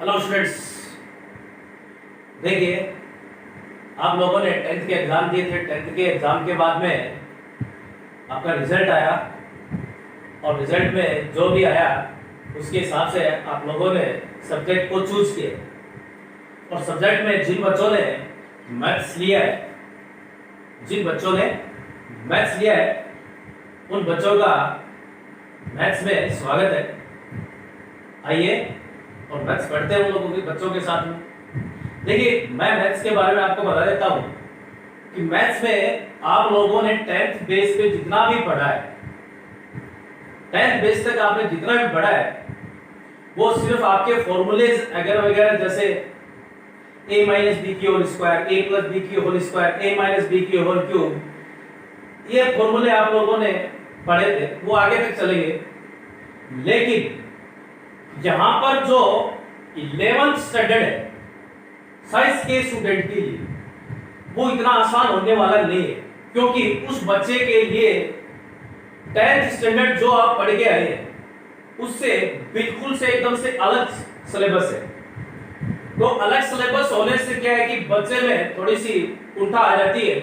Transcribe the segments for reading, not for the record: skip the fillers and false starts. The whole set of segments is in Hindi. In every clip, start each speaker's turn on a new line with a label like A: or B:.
A: हेलो स्टूडेंट्स, देखिए आप लोगों ने टेंथ के एग्ज़ाम दिए थे। टेंथ के एग्ज़ाम के बाद में आपका रिजल्ट आया और रिजल्ट में जो भी आया उसके हिसाब से आप लोगों ने सब्जेक्ट को चूज किए और सब्जेक्ट में जिन बच्चों ने मैथ्स लिया है उन बच्चों का मैथ्स में स्वागत है। आइए और मैथ्स पढ़ते हैं उन लोगों के बच्चों के साथ में। देखिए, मैं मैथ्स के बारे में आपको बता देता हूं कि मैथ्स में आप लोगों ने 10th बेस पे जितना भी पढ़ा है, 10th बेस तक आपने जितना भी पढ़ा है वो सिर्फ आपके फॉर्मूलेज वगैरह वगैरह, जैसे a माइनस बी की whole square, a plus B की whole square, a minus B की होल क्यूब, ये फॉर्मूले आप लोगों ने पढ़े थे, वो आगे तक चलेंगे। लेकिन यहां पर जो 11th स्टैंडर्ड है साइंस के स्टूडेंट के लिए वो इतना आसान होने वाला नहीं है, क्योंकि उस बच्चे के लिए 10th स्टैंडर्ड जो आप पढ़ के आए हैं उससे बिल्कुल से एकदम से अलग सिलेबस है। तो अलग सिलेबस होने से क्या है कि बच्चे में थोड़ी सी उल्टा आ जाती है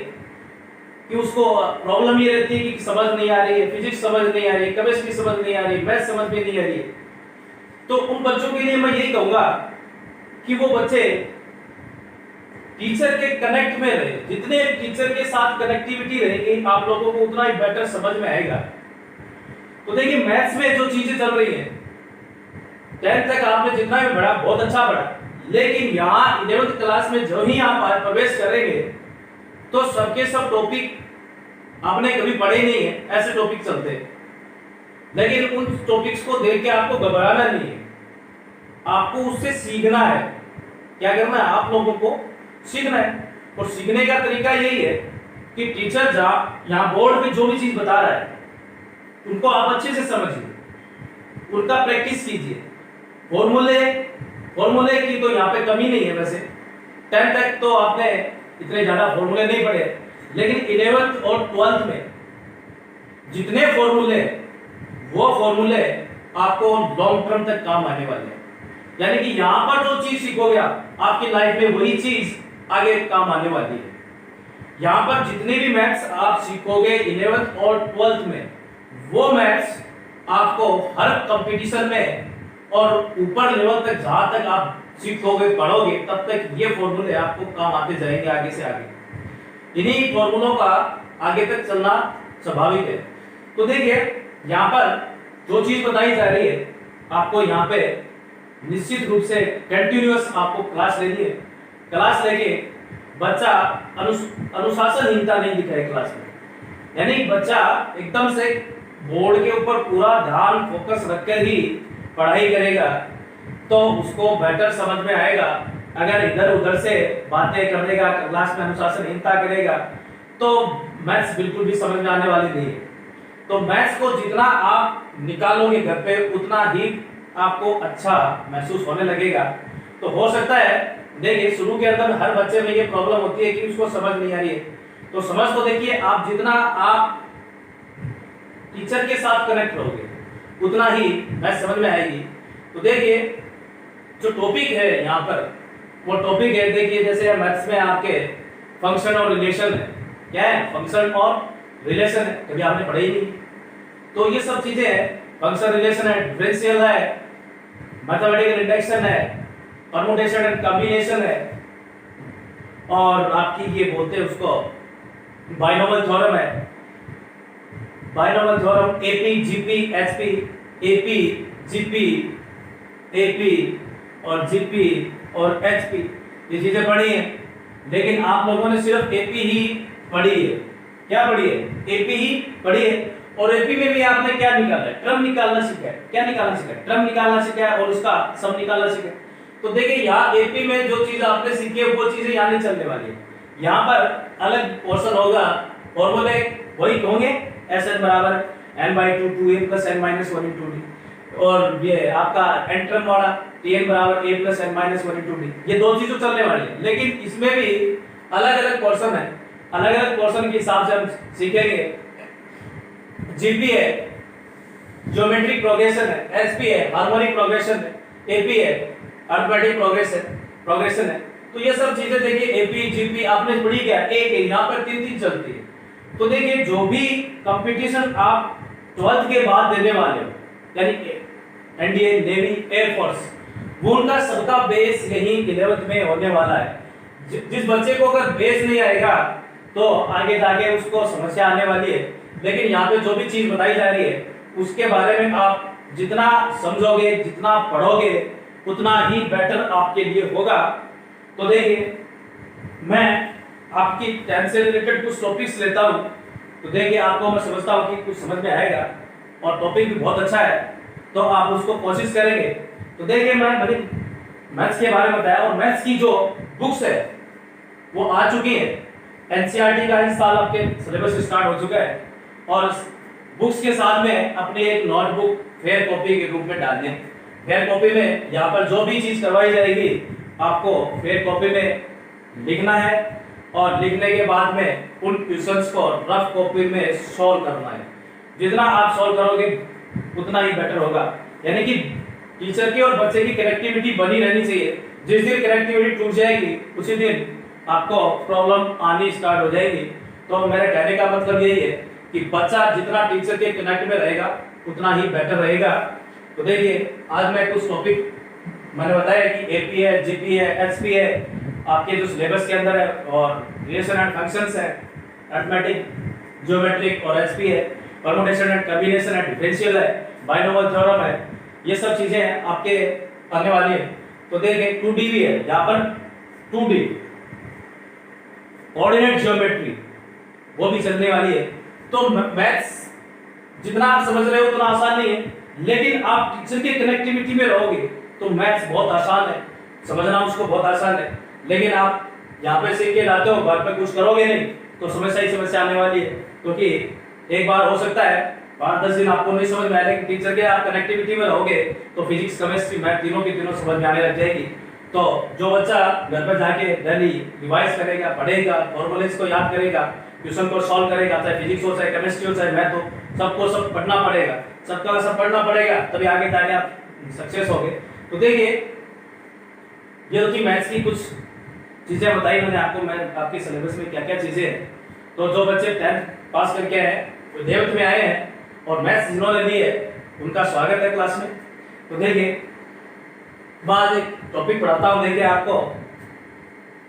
A: कि उसको प्रॉब्लम ये रहती है कि समझ नहीं आ रही है, फिजिक्स समझ नहीं आ रही है, केमिस्ट्री समझ नहीं आ रही है, मैथ समझ में नहीं आ रही है। तो उन बच्चों के लिए मैं यही कहूंगा कि वो बच्चे टीचर के कनेक्ट में रहे। जितने टीचर के साथ कनेक्टिविटी रहेगी आप लोगों को उतना ही बेटर समझ में आएगा। तो देखिए, मैथ्स में जो चीजें चल रही हैं 10th तक आपने जितना भी पढ़ा बहुत अच्छा पढ़ा, लेकिन यहाँ 11th क्लास में जो ही आप प्रवेश करेंगे तो सबके सब टॉपिक आपने कभी पढ़े नहीं है, ऐसे टॉपिक चलते हैं। लेकिन उन टॉपिक्स को देख के आपको घबराना नहीं है, आपको उससे सीखना है। क्या करना है? आप लोगों को सीखना है। और सीखने का तरीका यही है कि टीचर यहाँ बोर्ड पे जो भी चीज बता रहा है उनको आप अच्छे से समझिए, उनका प्रैक्टिस कीजिए। फॉर्मूले की तो यहाँ पे कमी नहीं है। वैसे 10th तक तो आपने इतने ज्यादा फॉर्मूले नहीं पढ़े, लेकिन 11th और 12th में जितने फॉर्मूले वो फॉर्मूले आपको लॉन्ग टर्म तक काम आने वाले हैं। यानी कि यहां पर जो चीज सीखोगे आपकी लाइफ में वही चीज आगे काम आने वाली है। यहां पर जितने भी मैथ्स आप सीखोगे 11th और 12th में, वो मैथ्स आपको हर कंपटीशन में और ऊपर लेवल तक जहां तक आप सीखोगे पढ़ोगे तब तक ये फॉर्मूले आपको काम आते जाएंगे आगे से आगे। इन्हीं फॉर्मूलों का आगे तक चलना स्वाभाविक है। तो देखिए, यहाँ पर जो चीज बताई जा रही है आपको यहाँ पे निश्चित रूप से कंटिन्यूअस आपको क्लास लेनी है। क्लास लेके बच्चा अनुशासनहीनता नहीं दिखाए क्लास में, यानी बच्चा एकदम से बोर्ड के ऊपर पूरा ध्यान फोकस रखकर ही पढ़ाई करेगा तो उसको बेटर समझ में आएगा। अगर इधर उधर से बातें करेगा, क्लास में अनुशासनहीनता करेगा तो मैथ्स बिल्कुल भी समझ में आने वाली नहीं है। तो मैथ्स को जितना आप निकालोगे घर पे उतना ही आपको अच्छा महसूस होने लगेगा। तो हो सकता है, देखिए शुरू के अंदर हर बच्चे में ये प्रॉब्लम होती है कि उसको समझ नहीं आ रही है। तो समझ तो देखिए, आप जितना आप टीचर के साथ कनेक्ट रहोगे उतना ही मैथ्स समझ में आएगी। तो देखिए, जो टॉपिक है यहाँ पर वो टॉपिक है, देखिए जैसे मैथ्स में आपके फंक्शन और रिलेशन है। क्या है? फंक्शन और रिलेशन है, कभी आपने पढ़ा ही नहीं। तो ये सब चीजें हैं, फंक्शन, रिलेशन है, डिफरेंशियल है, मैथमेटिकल इंडक्शन है, परम्यूटेशन एंड कॉम्बिनेशन है, और आपकी ये बोलते हैं उसको बाइनोमियल थ्योरम है। Binomial theorem AP, GP, HP, AP, GP, AP और जीपी और एचपी, ये चीजें पढ़ी हैं। लेकिन आप लोगों ने सिर्फ एपी ही पढ़ी है। क्या पढ़ी है? एपी ही पढ़ी है। और एपी में भी आपने क्या निकाला है? ट्रम निकालना सीखा है। क्या निकालना सीखा है? ट्रम निकालना सीखा है और उसका सम निकालना सीखा है। तो देखिए, यहाँ एपी में जो चीज आपने सीखी है वो चीजें यहाँ नहीं चलने वाली है। यहाँ पर अलग पोर्शन होगा, फॉर्मूले वही होंगे, Sn बराबर n/2 2a + n - 1 * d, और ये आपका n टर्म वाला Tn बराबर a + n - 1 * d। ये दो चीजें चलने वाली है। लेकिन इसमें भी अलग अलग पोर्शन है, अलग अलग पोर्शन के हिसाब से हम सीखेंगे। जीपी है ज्योमेट्रिक प्रोग्रेशन है, एसपी है हार्मोनिक प्रोग्रेशन है, एपी है अर्थमेटिक प्रोग्रेशन है। तो ये सब चीजें देखिए, एपी जीपी आपने पढ़ी क्या, एक है, यहाँ पर तीन तीन चलती है। तो देखिए जो भी कंपटीशन आप 12th के बाद देने वाले हो, यानी एनडीए, नेवी, एयरफोर्स, वो उनका सबका बेस यही 11th में होने वाला है। जिस बच्चे को अगर बेस नहीं आएगा तो आगे जाके उसको समस्या आने वाली है। लेकिन यहाँ पे जो भी चीज बताई जा रही है उसके बारे में आप जितना समझोगे, जितना पढ़ोगे, उतना ही बेटर आपके लिए होगा। तो देखिए मैं आपकी 10th से रिलेटेड कुछ टॉपिक्स लेता हूँ, तो देखिए आपको मैं समझता हूँ कि कुछ समझ में आएगा और टॉपिक भी बहुत अच्छा है, तो आप उसको कोशिश करेंगे। तो देखिए मैंने मैथ्स के बारे में बताया, और मैथ्स की जो बुक्स है वो आ चुकी है। एनसीईआरटी का इस साल आपके सिलेबस स्टार्ट हो चुका है, और बुक्स के साथ में अपने एक नोटबुक फेयर कॉपी के रूप में डाल दें। फेयर कॉपी में यहाँ पर जो भी चीज करवाई जाएगी आपको फेयर कॉपी में लिखना है, और लिखने के बाद में उन क्वेश्चंस को रफ कॉपी में सॉल्व करना है। जितना आप सॉल्व करोगे उतना ही बेटर होगा। यानी कि टीचर की और बच्चे की कनेक्टिविटी बनी रहनी चाहिए। जिस दिन कनेक्टिविटी टूट जाएगी उसी दिन आपको प्रॉब्लम आनी स्टार्ट हो जाएगी। तो मेरे कहने का मतलब यही है कि बच्चा जितना टीचर के कनेक्ट में रहेगा उतना ही बेटर रहेगा। तो देखिए आज मैं कुछ टॉपिक मैंने बताया कि एपी है, जीपी है, एचपी है आपके जो सिलेबस के अंदर है, और रिलेशन एंड फंक्शंस है, अरिथमेटिक, ज्योमेट्रिक और एचपी है, permutation and combination and differential है, बाइनोमियल थ्योरम है, ये सब चीजें आपके आने वाली है। तो देखिए 2D भी है, यहाँ पर 2D कोऑर्डिनेट ज्योमेट्री वो भी चलने वाली है। तो मैथ्स जितना आप समझ रहे हो उतना आसान नहीं है, लेकिन आप टीचर के कनेक्टिविटी में रहोगे तो मैथ्स बहुत आसान है, समझना उसको बहुत आसान है। लेकिन आप यहाँ पे सीख के लाते हो, घर पे कुछ करोगे नहीं तो समस्या ही समस्या आने वाली है। क्योंकि एक बार हो सकता है 5-10 दिन आपको नहीं समझ में आए, लेकिन टीचर के आप कनेक्टिविटी में रहोगे तो फिजिक्स, केमिस्ट्री, मैथ तीनों की तीनों समझ में आने लग जाएगी। तो जो बच्चा घर पर जाके डेली रिवाइज करेगा, पढ़ेगा, फॉर्मूलेस को याद करेगा, क्वेश्चन को सॉल्व करेगा, चाहे फिजिक्स हो, चाहे केमिस्ट्री हो, चाहे मैथ हो, सबको सब पढ़ना पड़ेगा, सबका सब पढ़ना पड़ेगा, तभी आगे जाके आप सक्सेस होगे। तो देखिए ये तो थी मैथ्स की कुछ चीजें बताई मैंने आपको, मैं आपके सिलेबस में क्या क्या चीजें हैं। तो जो बच्चे 10th पास करके आए हैं, वो 11th में आए हैं और मैथ्स जिन्होंने ली है उनका स्वागत है क्लास में। तो देखिए मैं आज एक टॉपिक पढ़ाता हूँ, देखिए आपको,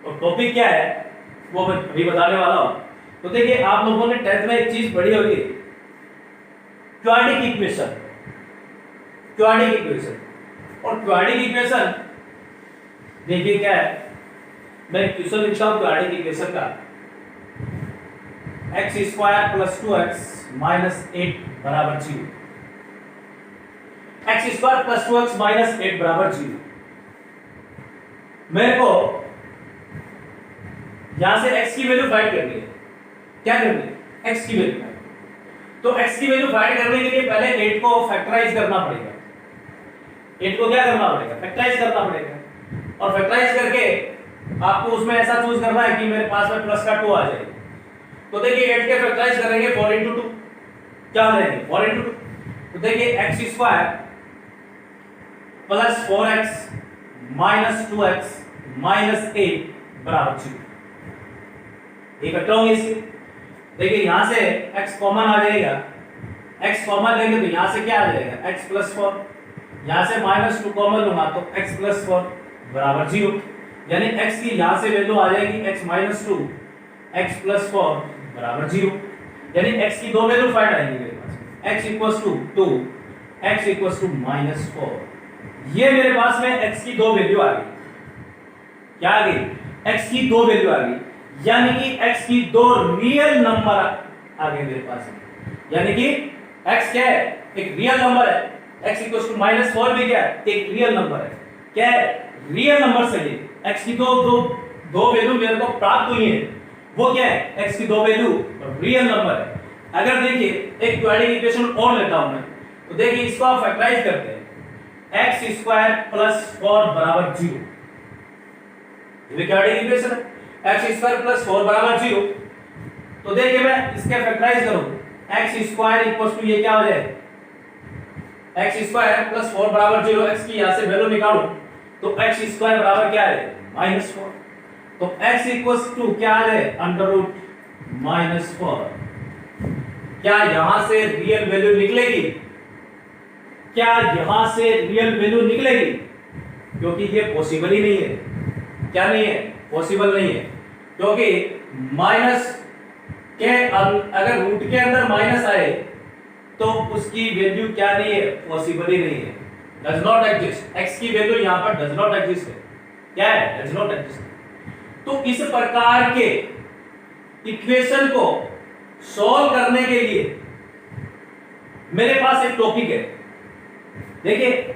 A: और टॉपिक क्या है वो मैं अभी बताने वाला हूँ। तो देखिए आप लोगों ने 10th में एक चीज पढ़ी होगी, क्वाड्रेटिक इक्वेशन। क्वाड्रेटिक इक्वेशन, और क्वाड्रेटिक इक्वेशन देखिए क्या है, मैं क्वेश्चन लिखता हूँ क्वाड्रेटिक इक्वेशन का, x² + 2x - 8 = 0। x² + 2x - 8 = 0। मेरे को यहां से x की वैल्यू फाइंड करनी है। क्या करनी है? x की वैल्यू। तो x की वैल्यू फाइंड करने के लिए पहले 8 को फैक्टराइज करना पड़ेगा। 8 को क्या करना पड़ेगा? फैक्टराइज करना पड़ेगा। और फैक्टराइज करके आपको उसमें ऐसा चूज करना है कि मेरे पास में प्लस का 2 आ जाए। तो देखिए 8 के फैक्टराइज करेंगे 4 × 2 क्या हो जाएंगे? 4 × 2। तो देखिए x² + 4x - 2x - 8 = 0। ये फैक्टर होंगे इसके। देखिए यहां से x कॉमन आ जाएगा, x कॉमन लेंगे तो यहां से क्या आ जाएगा? x + 4। यहां से -2 कॉमन लूंगा तो x + 4 = 0। यानी x की यहां से वैल्यू आ जाएगी x - 2, x + 4 = 0। यानी x की दो वैल्यू फाइंड आएंगी मेरे पास, x = 2, x = -4। ये मेरे पास में x की दो वैल्यू आ गई। क्या आ गई? x की दो वैल्यू आ गई, यानी कि x की दो रियल नंबर आ गए मेरे पास में। यानी कि x क्या है? एक रियल नंबर है। x = -4 भी क्या है? एक रियल नंबर है। क्या है? रियल नंबर से ये x की दो वैल्यू मेरे को प्राप्त हुई है। वो क्या है? x की दो वैल्यू रियल नंबर है। अगर देखिए एक क्वाड्रेटिक इक्वेशन और लेता हूं मैं, तो देखिए इसको आप फैक्टराइज करते हैं, x² + 4 = 0। ये क्वाड्रेटिक इक्वेशन है, x² + 4 = 0। तो देखिए मैं इसके फैक्टराइज करूं, x² ये क्या हो जाए? x² + 4 = 0। x की यहां से वैल्यू निकालूं तो x स्क्वायर बराबर क्या है -4। तो x इक्वल्स टू क्या है अंडर रूट -4। क्या यहां से रियल वैल्यू निकलेगी? क्या यहां से रियल वैल्यू निकलेगी? क्योंकि ये पॉसिबल ही नहीं है। क्या नहीं है? पॉसिबल नहीं है, क्योंकि माइनस के अगर रूट के अंदर माइनस आए तो उसकी वैल्यू क्या नहीं है? पॉसिबल ही नहीं है, डज नॉट एग्जिस्ट। x की वैल्यू यहां पर डज नॉट एग्जिस्ट है। क्या है? Does not exist. तो इस प्रकार के इक्वेशन को सॉल्व करने के लिए मेरे पास एक टॉपिक है। देखिए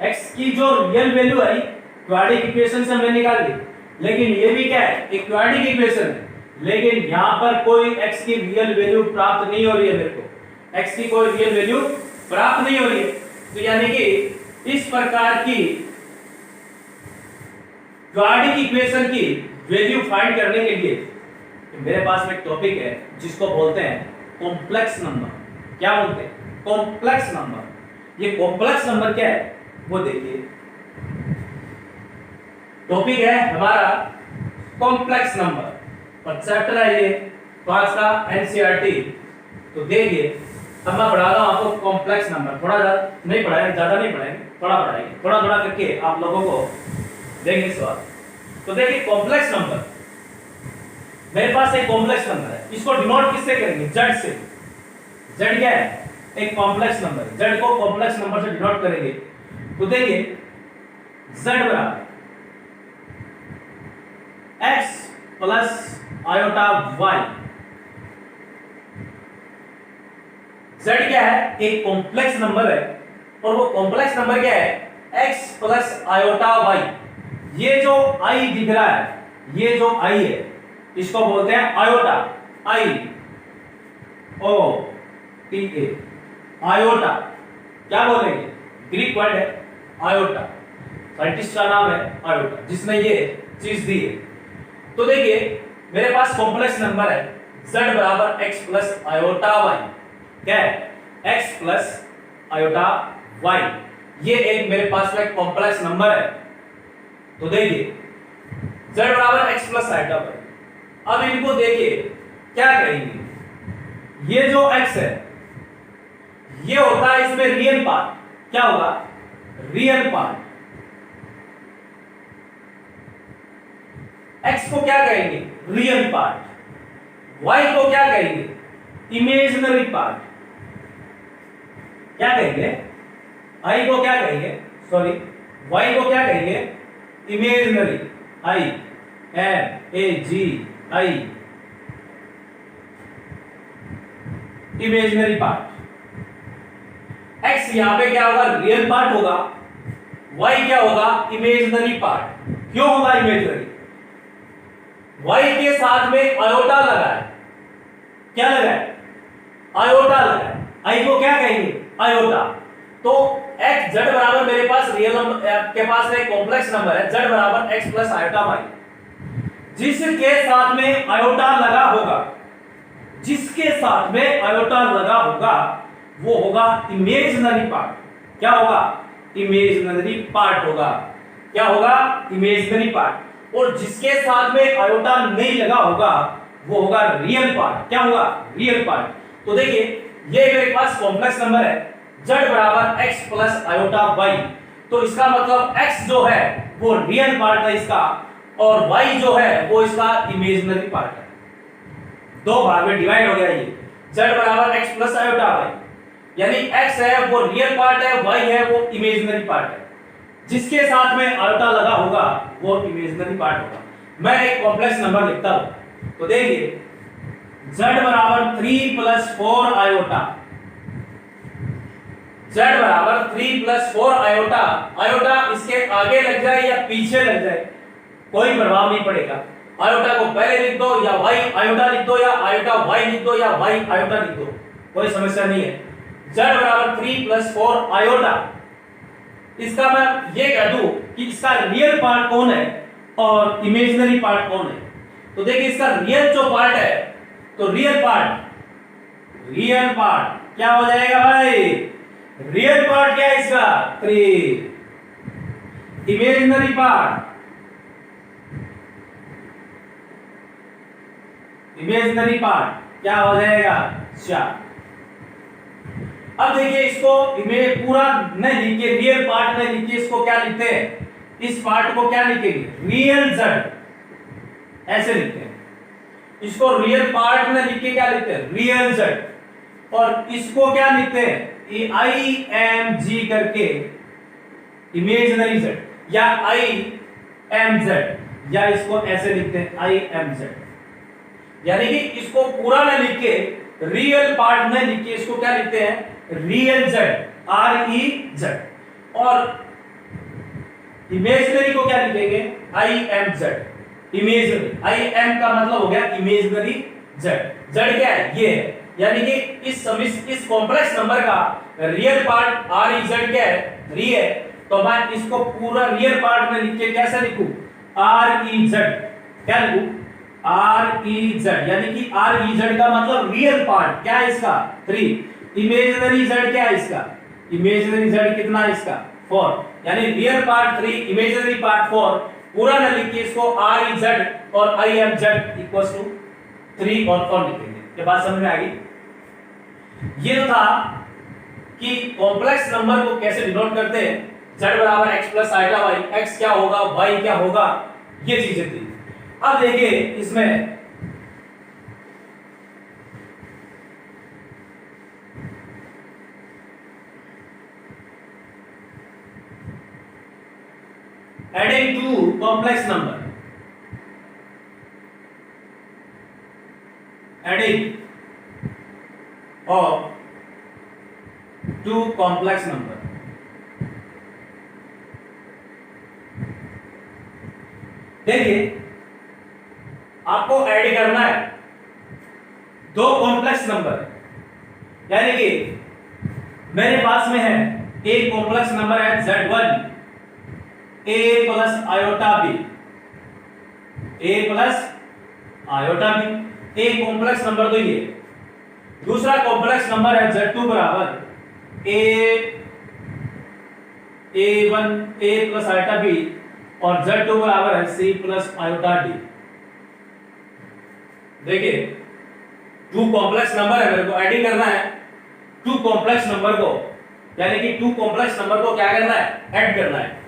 A: x की जो रियल वैल्यू आई क्वाड्रेटिक इक्वेशन से हमने निकाल ली, लेकिन ये भी क्या है? एक क्वाड्रेटिक इक्वेशन है, लेकिन यहां पर कोई x की रियल वैल्यू प्राप्त नहीं हो रही है। मेरे को x की कोई रियल वैल्यू प्राप्त नहीं हो रही है। तो यानी कि इस प्रकार की क्वाड्रेटिक इक्वेशन की वैल्यू फाइंड करने के लिए मेरे पास में एक टॉपिक है जिसको बोलते हैं कॉम्प्लेक्स नंबर। क्या बोलते हैं? Complex number. ये कॉम्प्लेक्स नंबर क्या है वो देखिए। टॉपिक है हमारा कॉम्प्लेक्स नंबर, और चैप्टर है ये 5 का एनसीईआरटी। तो देखिए अब मैं पढ़ा रहा हूं आपको कॉम्प्लेक्स नंबर। थोड़ा नहीं पढ़ाएंगे, ज्यादा नहीं पढ़ाएंगे, थोड़ा पढ़ाएंगे, थोड़ा थोड़ा करके आप लोगों को देंगे सवाल। तो देखिए कॉम्प्लेक्स नंबर, मेरे पास एक कॉम्प्लेक्स नंबर है, इसको डिनोट किससे करेंगे? z से। z क्या है? एक कॉम्प्लेक्स नंबर। z को कॉम्प्लेक्स नंबर से डिनोट करेंगे। तो देखिए z बराबर x plus iota y। z क्या है? एक कॉम्प्लेक्स नंबर है, और वो कॉम्प्लेक्स नंबर क्या है? x plus iota y। ये जो i दिख रहा है, ये जो i है, इसको बोलते हैं iota. I O T A, iota. क्या बोलेंगे? ग्रीक वर्ड है आयोटा, साइंटिस्ट का नाम है आयोटा जिसने ये चीज दी है। तो देखिए मेरे पास कॉम्प्लेक्स नंबर है z बराबर x प्लस आयोटा y। क्या है? x plus iota y। ये एक मेरे पास में कॉम्प्लेक्स नंबर है। तो देखिए z बराबर x प्लस आयोटा y। अब इनको देखिए क्या करेंगे? ये जो x है ये होता है इसमें रियल पार्ट। क्या होगा? Real part. x को क्या कहेंगे? Real part. y को क्या कहेंगे? Imaginary part. क्या कहेंगे? i को क्या कहेंगे? सॉरी, y को क्या कहेंगे? Imaginary. i m a g i, imaginary part. x यहां पे क्या होगा? रियल पार्ट होगा। y क्या होगा? Imaginary part. क्यों होगा इमेजिनरी? y के साथ में आयोटा लगा है। क्या लगा है? आयोटा लगा है। i को क्या कहेंगे? आयोटा। तो x z बराबर मेरे पास रियल नंबर के पास एक कॉम्प्लेक्स नंबर है z बराबर x प्लस आयोटा y, जिसके साथ में आयोटा लगा होगा, जिसके साथ में आयोटा लगा होगा वो होगा इमेजिनरी पार्ट। क्या होगा? इमेजिनरी पार्ट होगा। क्या होगा? Imaginary part. और जिसके साथ में आयोटा नहीं लगा होगा वो होगा रियल पार्ट। क्या होगा? Real part. तो देखिए ये मेरे पास कॉम्प्लेक्स नंबर है z बराबर x प्लस आयोटा y। तो इसका मतलब x जो है वो रियल पार्ट है इसका, और y जो है वो इसका इमेजिनरी पार्ट है। दो भाग में डिवाइड हो गया ये। z बराबर x प्लस आयोटा y, यानी x है वो रियल पार्ट है, y है वो इमेजिनरी पार्ट है। जिसके साथ में आयोटा लगा होगा वो इमेजिनरी पार्ट होगा। मैं एक कॉम्प्लेक्स नंबर लिखता हूं। तो देखिए z बराबर 3 प्लस 4 आयोटा, z बराबर 3 प्लस 4 आयोटा। आयोटा इसके आगे लग जाए या पीछे लग जाए कोई प्रभाव नहीं पड़ेगा। आयोटा को पहले लिख दो या y आयोटा लिख दो, या आयोटा y लिख दो, या y आयोटा लिख दो, कोई समस्या नहीं है। z बराबर 3 प्लस 4 आयोटा। इसका मैं ये कह दूं कि इसका रियल पार्ट कौन है और इमेजिनरी पार्ट कौन है। तो देखिए इसका रियल जो पार्ट है, तो रियल पार्ट क्या हो जाएगा भाई? रियल पार्ट क्या है इसका? 3। इमेजिनरी पार्ट, इमेजिनरी पार्ट क्या हो जाएगा 4। अब देखिए इसको इमेज पूरा नहीं लिख के, रियल पार्ट नहीं लिख के, इसको क्या लिखते हैं, इस पार्ट को क्या लिखेंगे, रियल जेड, ऐसे लिखते हैं। इसको रियल पार्ट में लिख के क्या लिखते हैं, रियल जेड, और इसको क्या लिखते हैं, आई एम जी करके इमेजिनरी जेड, या आई एम जेड, या इसको ऐसे लिखते हैं आई एम जेड। यानी कि इसको पूरा न लिख के, रियल पार्ट न लिख के, इसको क्या लिखते हैं, real Z, are E Z, और इमेजिनरी को क्या लिखेंगे, आई M Z. Imaginary, I am का मतलब हो गया इमेजिनरी जेड, जेड क्या है, ये है। यानी कि इस कॉम्प्लेक्स नंबर का real part are E Z क्या है, 3 है, तो मैं इसको पूरा रियल पार्ट में लिख के कैसे लिखूं, आर ई जेड, क्या लिखूं, आर ई जेड, यानी कि आर ई जेड का मतलब रियल पार्ट क्या है इसका 3, इमेजिनरी जेड क्या है इसका, इमेजिनरी जेड कितना है इसका 4, यानी रियल पार्ट 3, इमेजिनरी पार्ट 4, पूरा न लिख के इसको आर ई जेड और I M Z equals to 3 और 4 लिखेंगे। ये बात समझ में आ गई। ये तो था कि कॉम्प्लेक्स नंबर को कैसे डिनोट करते हैं, z बराबर x plus iota y, x क्या होगा y क्या होगा, ये चीजें थी। अब देखिए इसमें adding two complex number, adding of two complex number, देखिए आपको ऐड करना है दो कॉम्प्लेक्स नंबर, यानी कि मेरे पास में है एक कॉम्प्लेक्स नंबर है z1 a plus iota b, a plus iota b, एक कॉम्प्लेक्स नंबर तो ये। दूसरा कॉम्प्लेक्स नंबर है z2 बराबर a1 a plus iota b, और z2 बराबर है c प्लस आयोटा d। देखिए टू कॉम्प्लेक्स नंबर है, मेरे को ऐड करना है टू कॉम्प्लेक्स नंबर को, यानी कि टू कॉम्प्लेक्स नंबर को क्या करना है, ऐड करना है।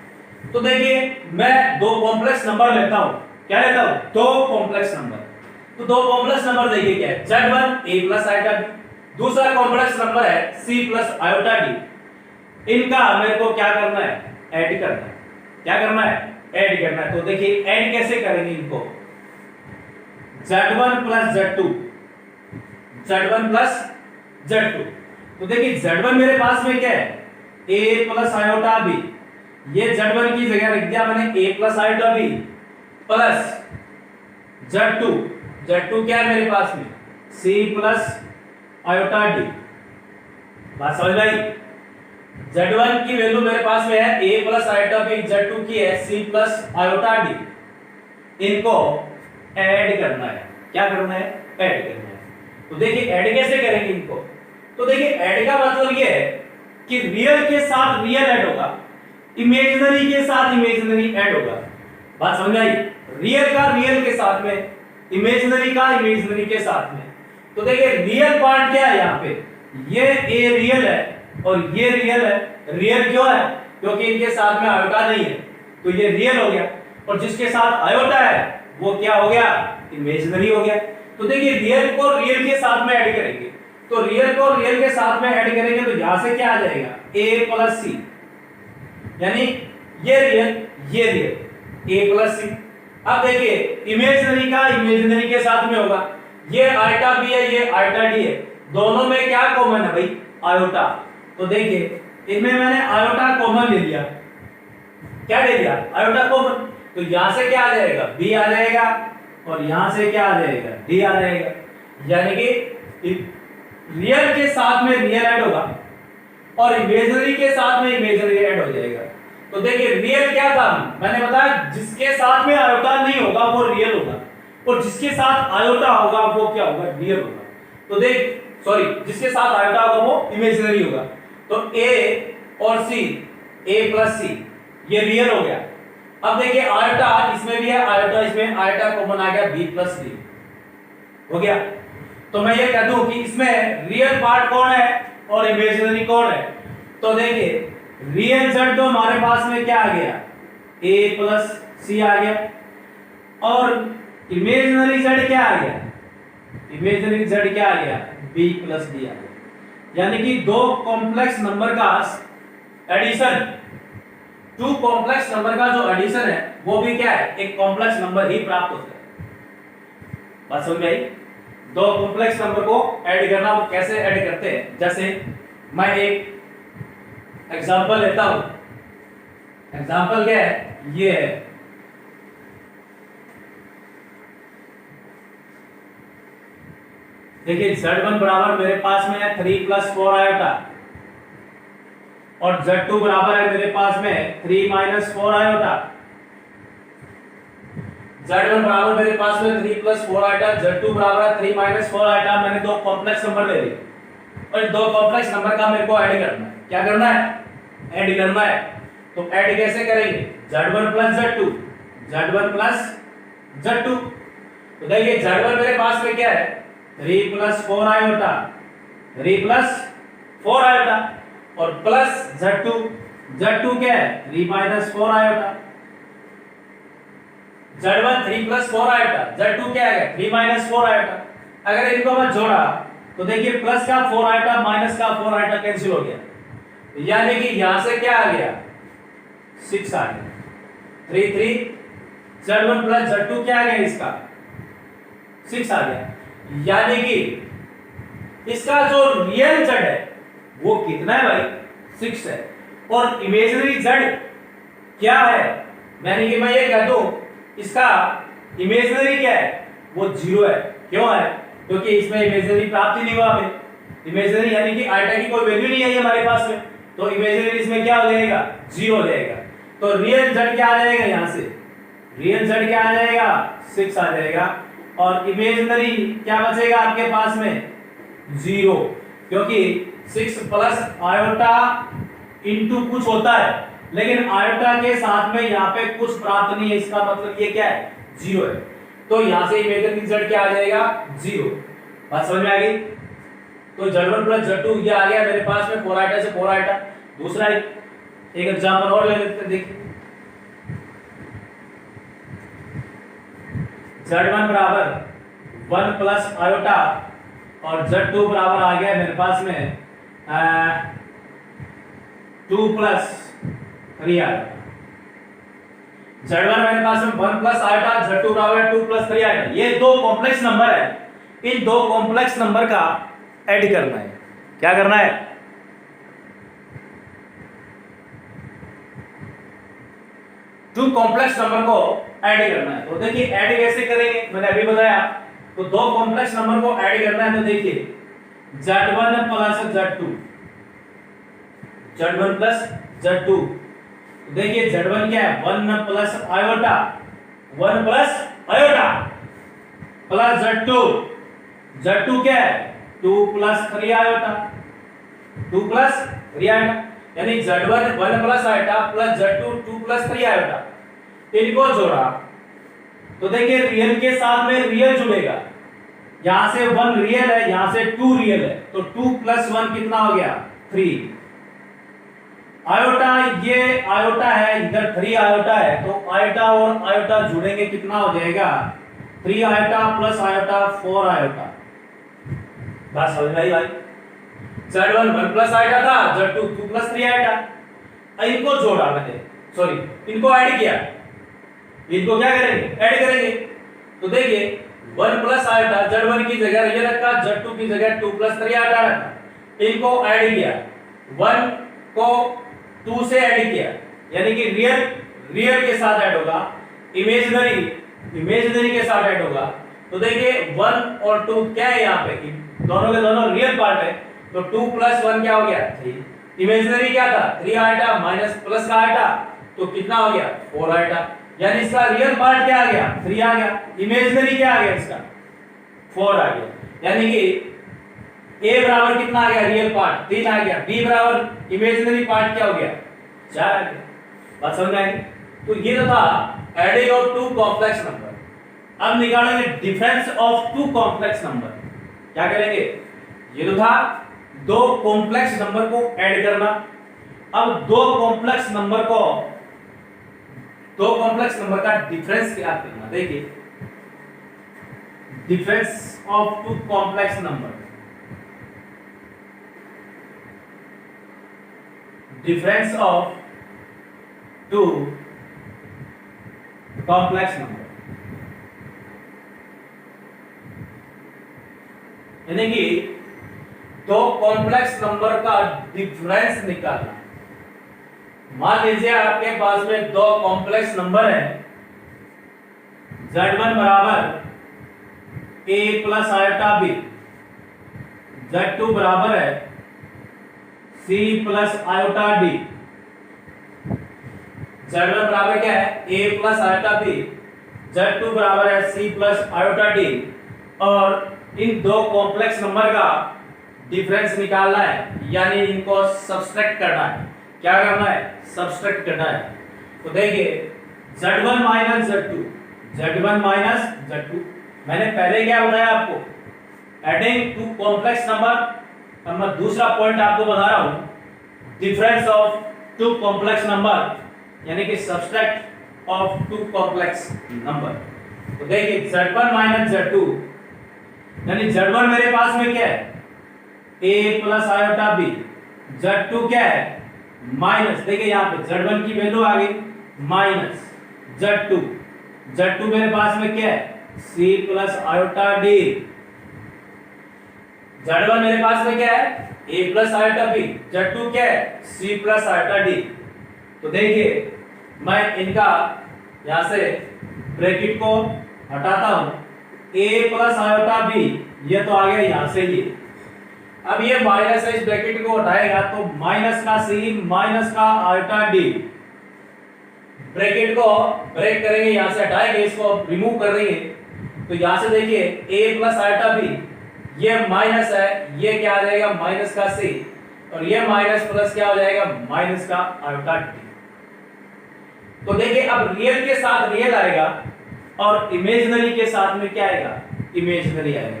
A: तो देखिए मैं दो कॉम्प्लेक्स नंबर लेता हूं, क्या लेता हूं, दो कॉम्प्लेक्स नंबर। तो दो कॉम्प्लेक्स नंबर देखिए क्या है, z1 a plus iota b, दूसरा कॉम्प्लेक्स नंबर है c प्लस आयोटा d। इनका मेरे को क्या करना है, ऐड करना है। क्या करना है, ऐड करना है। तो देखिए ऐड कैसे करेंगे इनको, z1 plus z2, z1 plus z2। तो देखिए z1 मेरे पास में क्या है, a प्लस आयोटा b, ये z1 की जगह रख दिया मैंने a plus iota b, plus z2, z2 क्या है मेरे पास में, c प्लस आयोटा d। बात समझ में आई। z1 की वैल्यू मेरे पास में है a plus iota b, z2 की है c प्लस आयोटा d। इनको ऐड करना है। क्या करना है, ऐड करना है। तो देखिए ऐड कैसे करेंगे इनको, तो देखिए ऐड का मतलब ये है कि रियल के साथ रियल ऐड होगा, इमेजिनरी के साथ इमेजिनरी ऐड होगा। बात समझ आई, रियल का रियल के साथ में, इमेजिनरी का इमेजिनरी के साथ में। तो देखिए रियल पार्ट क्या है यहाँ पे, ये ए रियल है और ये रियल है। रियल क्यों है, क्योंकि इनके साथ में आयोटा नहीं है, तो ये रियल हो गया, और जिसके साथ आयोटा है वो क्या हो गया, इमेजिनरी हो गया। तो देखिए रियल को रियल के साथ में ऐड करेंगे, तो रियल को रियल के साथ में ऐड करेंगे तो यहां से क्या आ जाएगा, a प्लस सी, यानी ये रियल a प्लस सी। अब देखिए इमेजिनरी का इमेजिनरी के साथ में होगा, ये आयोटा b है, ये आयोटा d है, दोनों में क्या कॉमन है भाई, आयोटा। तो देखिए इनमें मैंने आयोटा कॉमन ले लिया, क्या ले लिया, आयोटा कॉमन। तो यहां से क्या आ जाएगा, b आ जाएगा, और यहां से क्या आ जाएगा, d आ जाएगा। यानी कि रियल के साथ में रियल ऐड होगा और इमेजिनरी के साथ में इमेजिनरी ऐड हो जाएगा। तो देखिए रियल क्या था, मैंने बताया जिसके साथ में आयोटा नहीं होगा वो रियल होगा, और जिसके साथ आयोटा होगा वो क्या होगा, रियल होगा। तो देख सॉरी, जिसके साथ आयोटा होगा वो इमेजिनरी होगा। तो a और c, a प्लस c, ये रियल हो गया। अब देखिए आयोटा इसमें भी है, आयोटा इसमें, आयोटा कॉमन आ गया b प्लस डी हो गया। तो मैं ये कह दूं कि इसमें रियल पार्ट कौन है और इमेजिनरी कौन है। तो देखिए रियल z तो हमारे पास में क्या आ गया, a प्लस सी आ गया, और इमेजिनरी z क्या आ गया, इमेजिनरी z क्या आ गया, b प्लस डी आ गया। यानी कि दो कॉम्प्लेक्स नंबर का एडिशन, टू कॉम्प्लेक्स नंबर का जो एडिशन है वो भी क्या है, एक कॉम्प्लेक्स नंबर ही प्राप्त होता है। बात समझ में आई। दो कॉम्प्लेक्स नंबर को ऐड करना, वो कैसे ऐड करते हैं, जैसे मैं एक एग्जांपल लेता हूं। एग्जांपल क्या है, ये है, देखिए z1 बराबर मेरे पास में है 3 प्लस 4 आयोटा, और z2 बराबर है मेरे पास में 3 माइनस 4 आयोटा। z1 बराबर मेरे पास में 3 प्लस 4 आयोटा, z2 बराबर है 3 माइनस 4 आयोटा। मैंने दो कॉम्प्लेक्स नंबर ले लिए और दो कॉम्प्लेक्स नंबर का मेरे को ऐड करना है। क्या करना है, ऐड करना है। तो ऐड कैसे करेंगे, z1 plus z2, z1 plus z2। तो देखिए z1 मेरे पास में क्या है, 3 प्लस 4 आयोटा, 3 प्लस 4 आयोटा, और प्लस z2, z2 क्या है, 3 minus 4 iota. z1 3 plus 4 iota, z2 क्या है, 3 माइनस 4 आयोटा। अगर इनको मैं जोड़ा तो देखिए प्लस का 4 आयोटा माइनस का 4 आयोटा कैंसिल हो गया, यानी कि यहां से क्या आ गया, 6 आ गया। 3 3 z1 प्लस z2 क्या आ गया, इसका 6 आ गया। यानी कि इसका जो रियल z है वो कितना है भाई, 6 है, और इमेजिनरी z क्या है, यानी कि मैं ये कह दूं इसका इमेजिनरी क्या है, वो 0 है। क्यों है, क्योंकि इसमें इमेजिनरी प्राप्त ही नहीं हुआ हमें। इमेजिनरी यानी कि आयोटा की कोई वैल्यू नहीं है हमारे पास में, तो इमेजिनरी इसमें क्या हो जाएगा, 0 हो जाएगा। तो रियल z क्या आ जाएगा, यहां से रियल z क्या आ जाएगा, 6 आ जाएगा, और इमेजिनरी क्या बचेगा आपके पास में, 0, क्योंकि 6 प्लस आयोटा इंटू कुछ होता है, लेकिन आयोटा के साथ में यहाँ पे कुछ प्राप्त नहीं है, इसका मतलब ये क्या है, 0 है। तो यहाँ से इमेजिनरी z क्या आ जाएगा, 0। बात समझ में आ गई। तो z1 प्लस z2 ये आ गया मेरे पास में 4 आयोटा से 4 आयोटा। दूसरा एक एग्जांपल और ले लेते हैं, देखिए z1 बराबर 1 प्लस आयोटा, और z2 बराबर आ गया मेरे पास में 2 प्लस 3 आयोटा। z1 मेरे पास में 1 प्लस आयोटा, z2 बराबर है 2 प्लस 3 आयोटा। ये दो कॉम्प्लेक्स नंबर है, इन दो कॉम्प्लेक्स नंबर का ऐड करना है। क्या करना है, टू कॉम्प्लेक्स नंबर को ऐड करना है। तो देखिए ऐड कैसे करेंगे, मैंने अभी बताया। तो दो कॉम्प्लेक्स नंबर को ऐड करना है, तो देखिए z1 plus z2, z1 plus z2। देखिए z1 क्या है, 1 plus iota, 1 plus iota, plus z2, z2 क्या है, 2 प्लस 3 आयोटा, 2 प्लस 3 आयोटा। यानी z1 1 plus iota plus z2 2 plus 3 iota. इनको जोड़ा तो देखिए रियल के साथ में रियल जुड़ेगा, यहां से 1 रियल है, यहां से 2 रियल है, तो 2 प्लस 1 कितना हो गया, 3। आयोटा, ये आयोटा है, इधर 3 आयोटा है, तो आयोटा और आयोटा जुड़ेंगे कितना हो जाएगा, 3 आयोटा प्लस आयोटा 4 आयोटा। बात समझ में आई भाई। z1 1 प्लस आयोटा था, z2 2 प्लस 3 आयोटा। इनको जोड़ा मैंने, सॉरी इनको ऐड किया, इनको क्या करेंगे, ऐड करेंगे। तो देखिए 1 प्लस आयोटा z1 की जगह ये रखा, z2 की जगह 2 प्लस 3 आयोटा रखा। इनको ऐड किया, 1 को 2 से ऐड किया, यानी कि रियल के साथ ऐड होगा, इमेजिनरी के साथ ऐड होगा। तो देखिए 1 और 2 क्या है, यहाँ पे दोनों के दोनों रियल पार्ट है, तो 2 प्लस 1 क्या हो गया, 3। इमेजिनरी क्या था, 3 आयोटा माइनस प्लस का आयोटा, तो कितना हो गया, 4 आयोटा। यानी इसका रियल पार्ट क्या आ गया, 3 आ गया, इमेजिनरी क्या आ गया, इसका 4 आ गया। यानी कि a बराबर कितना आ गया, रियल पार्ट 3 आ गया, b बराबर इमेजिनरी पार्ट क्या हो गया, 4 आ गया। बात समझ में आएगी? तो ये तो था adding of two complex number. अब निकालेंगे difference of two complex number. क्या करेंगे? ये तो था दो कॉम्प्लेक्स नंबर को ऐड करना। अब दो कॉम्प्लेक्स नंबर का डिफरेंस क्या करना। देखिए, difference of two complex number, difference of two complex number, यानी कि दो कॉम्प्लेक्स नंबर का डिफरेंस निकालना। मान लीजिए आपके पास में दो कॉम्प्लेक्स नंबर है, Z1 बराबर a plus iota b, Z2 बराबर है c plus iota d। Z1 बराबर क्या है? a plus iota b, Z2 बराबर है c प्लस आयोटा d। और इन दो कॉम्प्लेक्स नंबर का डिफरेंस निकालना है, यानी इनको सब्सट्रैक्ट करना है। क्या करना है? सब्सट्रैक्ट करना है। तो देखिए, Z1 minus Z2, Z1 minus Z2, मैंने पहले क्या बताया आपको? Adding two complex number. अब मैं दूसरा पॉइंट आपको बता रहा हूं, difference of two complex number, यानी कि subtract of two complex number. तो देखिए, Z1 माइनस Z2, यानी Z1 मेरे पास में क्या है? a plus iota b, Z2 क्या है? माइनस, देखिए यहां पे Z1 की वैल्यू आ गई माइनस Z2, Z2 मेरे पास में क्या है? c plus iota d। Z1 मेरे पास में क्या है? a plus iota b, Z2 क्या है? c plus iota d। तो देखिए, मैं इनका यहां से ब्रैकेट को हटाता हूं, a प्लस आयोटा b, ये तो आ गया यहां से ये। अब ये माइनस है, इस ब्रैकेट को हटाएगा तो माइनस का c माइनस का आयोटा d। ब्रैकेट को ब्रेक करेंगे, यहां से हटाएंगे, इसको रिमूव कर देंगे। तो यहां से देखिए a प्लस आयोटा b, ये माइनस है, ये क्या आ जाएगा? माइनस का c, और ये माइनस प्लस क्या हो जाएगा? माइनस का आयोटा d। तो देखिए, अब रियल के साथ रियल आएगा और इमेजिनरी के साथ में क्या आएगा? इमेजिनरी आएगा।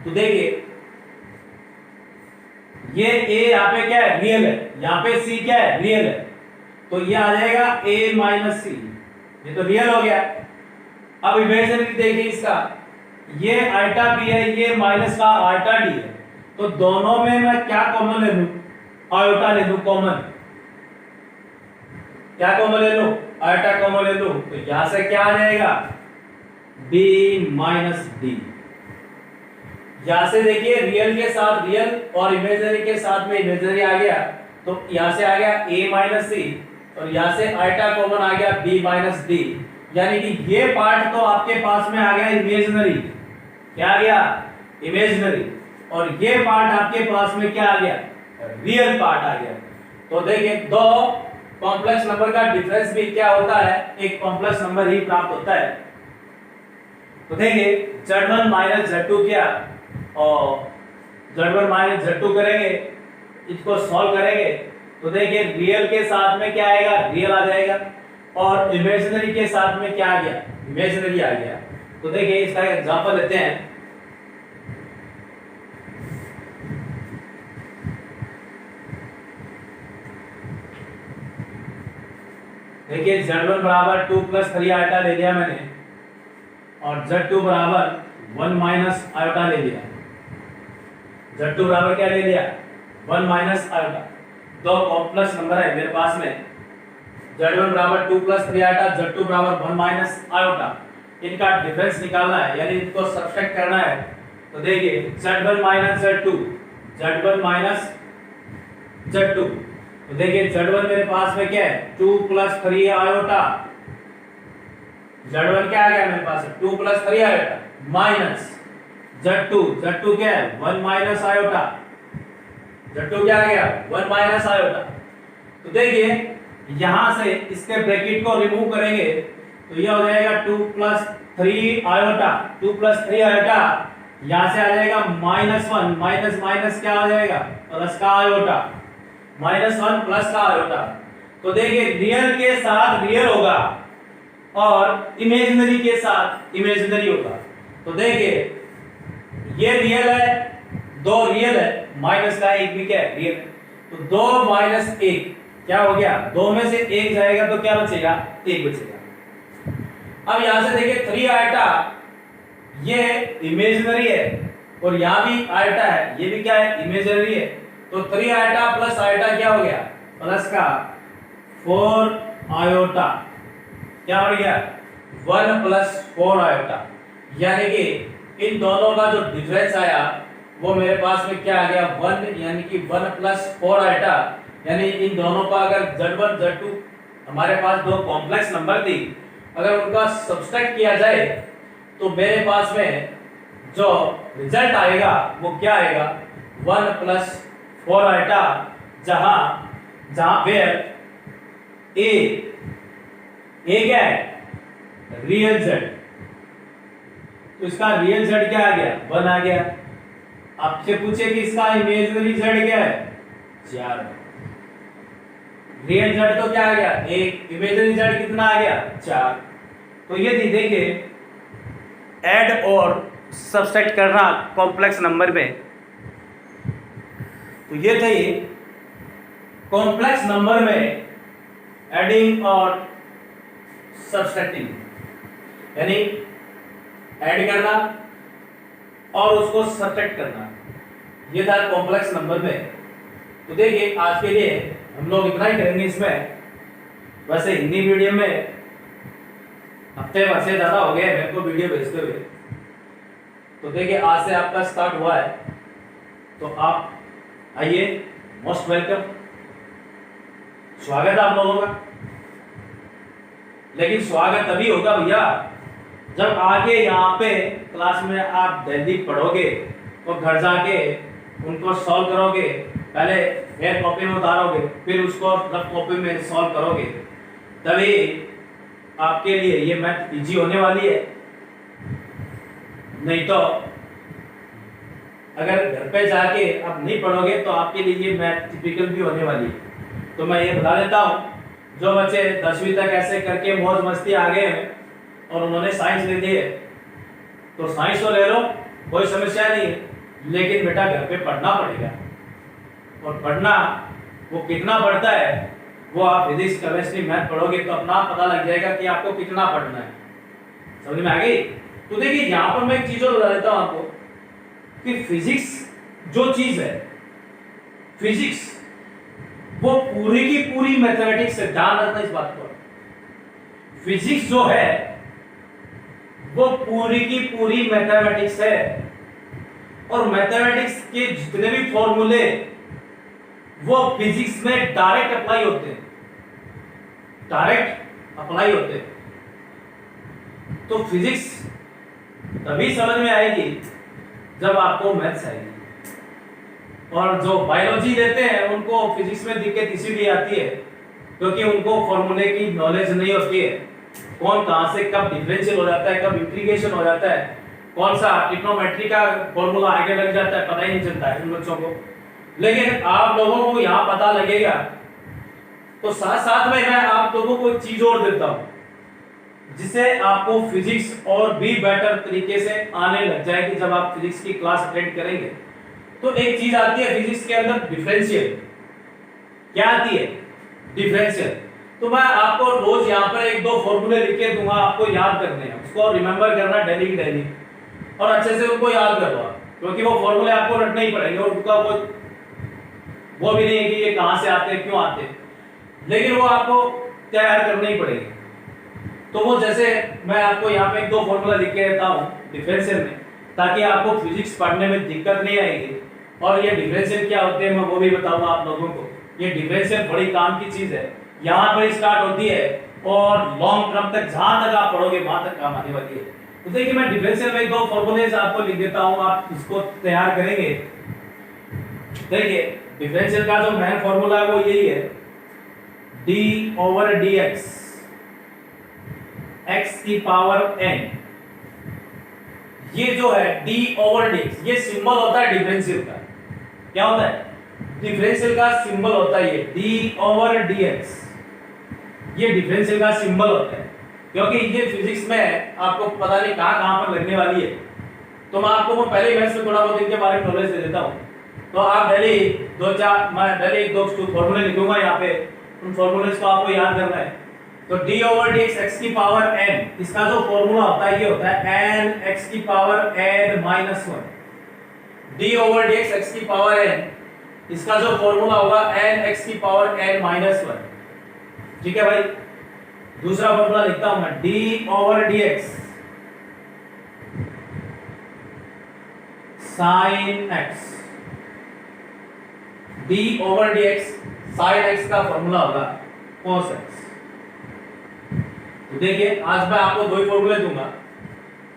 A: तो देखिए, ये a यहाँ पे क्या है? रियल है, यहाँ पे c क्या है? रियल है, तो ये आ जाएगा a माइनस c, ये तो रियल हो गया। अब इमेजिनरी देखिए इसका, ये आयोटा b है, ये माइनस का आयोटा d है, तो दोनों में मैं क्या कॉमन ले लूं? आयोटा ले लूं कॉमन। क्या कॉमन ले लूं? आयोटा कॉमन ले लूं, तो यहां से क्या आ जाएगा? b minus d। यहां से देखिए, रियल के साथ रियल और इमेजिनरी के साथ में इमेजिनरी आ गया, तो यहां से आ गया a माइनस c, और यहां से आयोटा कॉमन आ गया b माइनस d। यानी कि ये पार्ट तो आपके पास में आ गया इमेजिनरी, क्या आ गया? इमेजिनरी, और ये पार्ट आपके पास में क्या आ गया? रियल पार्ट आ गया। तो देखिए, दो कॉम्प्लेक्स नंबर का डिफरेंस भी क्या होता है? एक कॉम्प्लेक्स नंबर ही प्राप्त होता है। तो देखिए, Z1 माइनस Z2 क्या, और Z1 माइनस Z2 करेंगे, इसको सॉल्व करेंगे, तो देखिए रियल के साथ में क्या आएगा? रियल आ जाएगा, और इमेजिनरी के साथ में क्या आ गया? इमेजिनरी आ गया। तो देखिए, इसका एग्जांपल लेते हैं। देखिए, Z1 बराबर 2 प्लस 3 आयोटा ले लिया मैंने, और Z2 बराबर 1 माइनस आयोटा ले लिया। Z2 बराबर क्या ले लिया? 1 माइनस आयोटा। दो कॉम्प्लेक्स नंबर है मेरे पास में, Z1 बराबर 2 प्लस 3 आयोटा, Z2 बराबर 1 माइनस आयोटा। इनका डिफरेंस निकालना है, यानी इनको सब्ट्रैक्ट करना है। तो देखिए, Z1 minus Z2, Z1 minus Z2, तो देखिए Z1 मेरे पास में क्या है? 2 प्लस 3 आयोटा। Z1 क्या आ गया मेरे पास? 2 प्लस 3 आयोटा माइनस Z2 क्या है? 1 माइनस आयोटा। Z2 क्या आ गया? 1 माइनस आयोटा। तो देखिए, यहां से इसके ब्रैकेट को रिमूव करेंगे तो ये हो जाएगा 2 प्लस 3 आयोटा। 2 प्लस 3 आयोटा, यहां से आ जाएगा -1, माइनस माइनस क्या आ जाएगा? प्लस का आयोटा, -1 प्लस का आयोटा। तो देखिए रियल के साथ रियल होगा और इमेजिनरी के साथ इमेजिनरी होगा। तो देखिए ये रियल है, 2 रियल है, माइनस का 1 भी क्या है, रियल है। तो 2 माइनस 1 क्या हो गया, 2 में से 1 जाएगा तो क्या बचेगा, 1 बचेगा। अब यहां से देखिए 3 आइटा ये इमेजिनरी है और यहां भी आइटा है, ये भी क्या है, इमेजिनरी है। तो 3 आइटा प्लस आइटा क्या हो गया, प्लस का 4 आयोटा क्या हो गया, 1 प्लस 4 आयोटा। यानी कि इन दोनों का जो डिफरेंस आया वो मेरे पास में क्या आ गया, 1, यानी कि 1 प्लस 4 आइटा। यानी इन दोनों का अगर Z1 Z2 हमारे पास 2 कॉम्प्लेक्स नंबर थी, अगर उनका सब्सट्रैक्ट किया जाए तो मेरे पास में जो रिजल्ट आएगा वो क्या आएगा, 1 प्लस 4 आइटा, जहां वेयर ए क्या है, रियल Z। तो इसका रियल Z क्या आ गया, 1 आ गया। आपसे पूछे कि इसका इमेजिनरी Z क्या है, 4। रियल Z तो क्या आ गया, 1, इमेजिनरी Z कितना आ गया, 4। तो ये थी देखिए ऐड और सब्सट्रैक्ट करना कॉम्प्लेक्स नंबर में। तो ये थे कॉम्प्लेक्स नंबर में एडिंग और सब्सट्रैक्टिंग, यानी ऐड करना और उसको सब्ट्रैक्ट करना, ये था कॉम्प्लेक्स नंबर में। तो देखिए आज के लिए हम लोग इतना ही करेंगे इसमें। वैसे हिंदी मीडियम में हफ्ते भर से ज़्यादा हो गया है मेरे को वीडियो भेजते हुए। तो देखिए आज से आपका स्टार्ट हुआ है, तो आप आइए, मोस्ट वेलकम, स्वागत है आप लोगों का। लेकिन स्वागत तभी होगा भैया जब आगे यहाँ पे क्लास में आप डेली पढ़ोगे और घर जाके उनको सॉल्व करोगे। पहले हेयर कॉपी में उतारोगे, फिर उसको रफ कॉपी में सॉल्व करोगे, तभी आपके लिए ये मैथ इजी होने वाली है। नहीं तो अगर घर पे जाके आप नहीं पढ़ोगे तो आपके लिए ये मैथ टिपिकल भी होने वाली है। तो मैं ये बता देता हूँ, जो बच्चे 10वीं तक ऐसे करके मौज मस्ती आ गए हैं और उन्होंने साइंस ले ली है, तो साइंस तो ले लो, कोई समस्या नहीं है, लेकिन बेटा घर पे पढ़ना पड़ेगा। और पढ़ना वो कितना पढ़ता है, वो आप फिजिक्स केमिस्ट्री मैथ पढ़ोगे तो अपना पता लग जाएगा कि आपको कितना पढ़ना है। समझ में आ गई? तो देखिए यहाँ पर मैं एक चीज और बता देता हूँ आपको कि फिजिक्स जो चीज है, फिजिक्स वो पूरी की पूरी मैथमेटिक्स है। ध्यान रखना इस बात पर, फिजिक्स जो है वो पूरी की पूरी मैथमेटिक्स है। और मैथमेटिक्स के जितने भी फॉर्मूले वो फिजिक्स में डायरेक्ट अप्लाई होते हैं, डायरेक्ट अप्लाई होते हैं। तो फिजिक्स तभी समझ में आएगी जब आपको मैथ्स आएगी। और जो बायोलॉजी लेते हैं उनको फिजिक्स में दिक्कत इसीलिए आती है क्योंकि उनको फॉर्मूले की नॉलेज नहीं होती है, कौन कहां से कब डिफरेंशियल हो जाता है, कब इंटीग्रेशन हो जाता है, कौन सा ट्रिग्नोमेट्री का फॉर्मूला आगे लग जाता है, पता ही नहीं चलता है इन बच्चों को। लेकिन आप लोगों को यहाँ पता लगेगा। तो साथ साथ में मैं आप लोगों को एक चीज और देता हूं जिससे आपको फिजिक्स और भी बेटर तरीके से आने लग जाएगी। जब आप फिजिक्स की क्लास अटेंड करेंगे तो एक चीज आती है फिजिक्स के अंदर, डिफरेंशियल। क्या आती है? डिफरेंशियल। तो मैं आपको रोज यहाँ पर 1-2 फॉर्मूले लिख के दूंगा, आपको याद करने हैं, उसको रिमेंबर करना डेली की डेली और अच्छे से उनको याद करवा, क्योंकि वो फॉर्मूले आपको रटने ही पड़ेंगे और उनका वो भी नहीं है कि ये कहां से आते हैं, क्यों आते हैं, लेकिन वो आपको तैयार करने ही पड़ेंगे। तो वो जैसे मैं आपको यहाँ पे 1-2 फॉर्मूला लिख के देता हूँ डिफरेंशियल में, ताकि आपको फिजिक्स पढ़ने में दिक्कत नहीं आएगी। और ये डिफरेंशियल क्या होते हैं मैं वो भी बताऊंगा आप लोगों को। ये डिफरेंशियल बड़ी काम की चीज है, यहाँ पर स्टार्ट होती है और लॉन्ग टर्म तक जहां तक आप पढ़ोगे वहां तक काम आने वाली है। तो देखिए मैं डिफरेंशियल में 2 फॉर्मूले आपको लिख देता हूँ, आप इसको तैयार करेंगे। देखिए डिफरेंशियल का जो मेन फॉर्मूला है वो यही है, d/dx x की पावर n। ये जो है d/dx ये सिंबल होता है डिफरेंशियल का। क्या होता है? डिफरेंशियल का सिंबल होता है ये d/dx। ये डिफरेंशियल का सिंबल होता है, क्योंकि ये फिजिक्स में आपको पता नहीं कहाँ पर लगने वाली है। तो मैं आपको पहले ही मैथ्स में थोड़ा बहुत इनके बारे में नॉलेज दे देता हूँ। तो आप डेली मैं डेली 1-2 फॉर्मूले लिखूंगा यहाँ पे, उन फॉर्मूलेस को आपको याद करना है। तो d/dx x की पावर n, इसका जो फॉर्मूला होता है ये होता है n x की power n minus 1। d/dx x की पावर n, इसका जो फॉर्मूला होगा n x की पावर n माइनस 1। ठीक है भाई। दूसरा फॉर्मूला लिखता हूं मैं, d/dx sin x, d/dx sin x का फॉर्मूला होगा cos x। तो देखिए आज मैं आपको 2 ही फॉर्मूले दूंगा,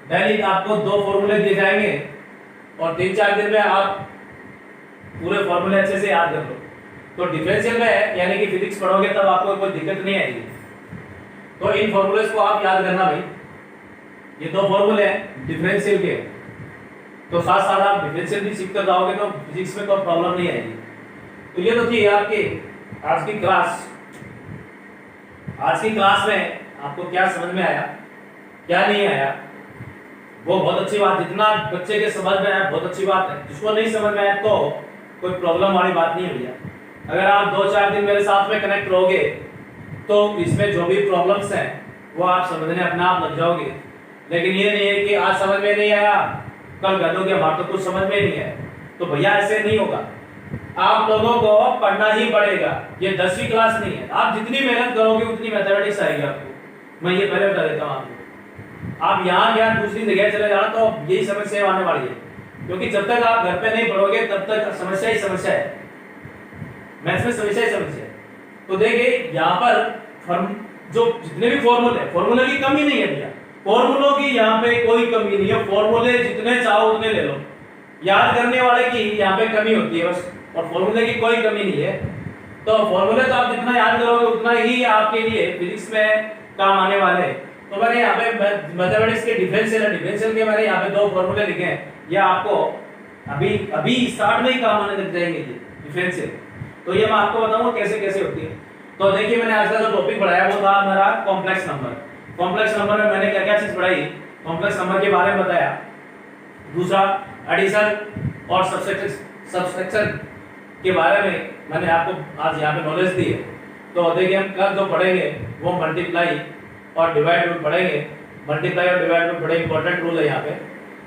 A: डेली आपको 2 फॉर्मूले दिए जाएंगे और 3-4 दिन में आप पूरे फॉर्मूले अच्छे से याद कर लो। तो डिफरेंशियल में यानी कि फिजिक्स पढ़ोगे तब आपको कोई दिक्कत नहीं आएगी। तो इन फॉर्मूलेस को आप याद करना भाई। ये 2 फॉर्मूले हैं डिफरेंशियल के, तो साथ साथ आप डिफरेंशियल भी सीख कर जाओगे तो फिजिक्स में कोई प्रॉब्लम नहीं आएगी। तो ये तो थी आपकी आज की क्लास। आज की क्लास में आपको क्या समझ में आया, क्या नहीं आया, वो बहुत अच्छी बात। जितना बच्चे के समझ में आया बहुत अच्छी बात है। जिसको नहीं समझ में आया तो कोई प्रॉब्लम वाली बात नहीं है भैया। अगर आप 2-4 दिन मेरे साथ में कनेक्ट रहोगे तो इसमें जो भी प्रॉब्लम्स हैं वो आप समझने अपने आप लग जाओगे। लेकिन ये नहीं है कि आज समझ में नहीं आया कल कह दोगे हमारे तो कुछ समझ में नहीं है। तो भैया ऐसे नहीं होगा, आप लोगों को पढ़ना ही पड़ेगा। ये 10वीं क्लास नहीं है, आप जितनी मेहनत करोगे उतनी मैथमेटिक्स आएगी आपको। मैं ये पहले बता देता हूँ आपको। आप यहाँ या दूसरी जगह चले जाना तो यही समस्या आने वाली है, क्योंकि जब तक आप घर पे नहीं पढ़ोगे तब तक समस्या ही समस्या है, मैथ्स में समस्या ही समस्या है। तो देखिए यहाँ पर जो जितने भी फॉर्मूले की कमी नहीं है भैया, फॉर्मूलों की यहाँ पे कोई कमी नहीं है। फॉर्मूले जितने चाहो उतने ले लो, याद करने वाले की यहाँ पे कमी होती है बस, और फॉर्मूले की कोई कमी नहीं है। तो फॉर्मूले तो आप जितना याद करोगे उतना ही आपके लिए फिजिक्स में काम आने वाले हैं। तो मैंने यहाँ पे मैथमेटिक्स के डिफरेंशियल के मैंने यहाँ पे 2 फॉर्मूले लिखे हैं। ये आपको अभी स्टार्ट में ही काम आने लग जाएंगे ये डिफरेंशियल। तो ये मैं आपको बताऊंगा कैसे कैसे होती है। तो देखिए मैंने आज का जो टॉपिक पढ़ाया वो था हमारा कॉम्प्लेक्स नंबर। कॉम्प्लेक्स नंबर में मैंने क्या क्या चीज पढ़ाई, कॉम्प्लेक्स नंबर के बारे में बताया। दूसरा एडिशन और सब्सट्रैक्शन के बारे में मैंने आपको आज यहाँ पे नॉलेज दी है। तो देखिए हम कल जो पढ़ेंगे वो मल्टीप्लाई और डिवाइड रूल पढ़ेंगे। मल्टीप्लाई और डिवाइड रूल बड़े इंपॉर्टेंट रूल है यहाँ पे।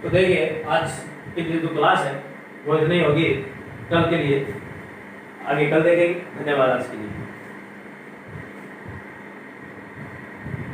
A: तो देखिए आज की जो क्लास है वो इतनी होगी कल के लिए, आगे कल देखेंगे। धन्यवाद आज के लिए।